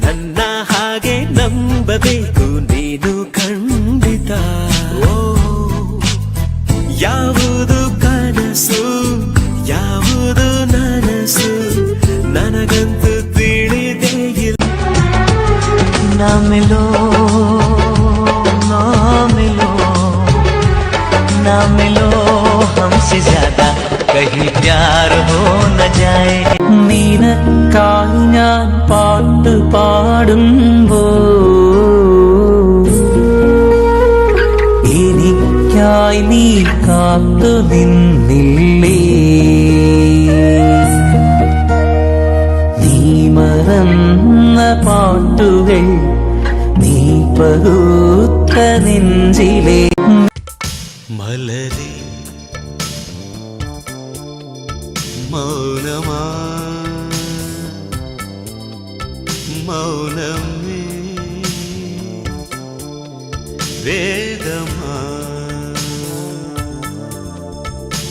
ನನ್ನ ಹಾಗೆ ನಂಬಬೇಕು ನೀನು ಖಂಡಿತ. ಯಾವುದು ಕನಸು ಯಾವುದು ನನಸು ನನಗಂತೂ ತಿಳಿದೇ ಇಲ್ಲ. ना मिलो ना मिलो ना मिलो हमसे ज्यादा कहीं प्यार हो न जाए. നിനക്കായി ഞാൻ പാട്ട് പാടുമ്പോ എനിക്കായി നീ കാത്തു നിന്നില്ലേ. നീ മറന്ന പാട്ടുകൾ നീ പകുത്ത നെഞ്ചിലെ മലരെ മൗനമാ മൗനമേ വേദമാ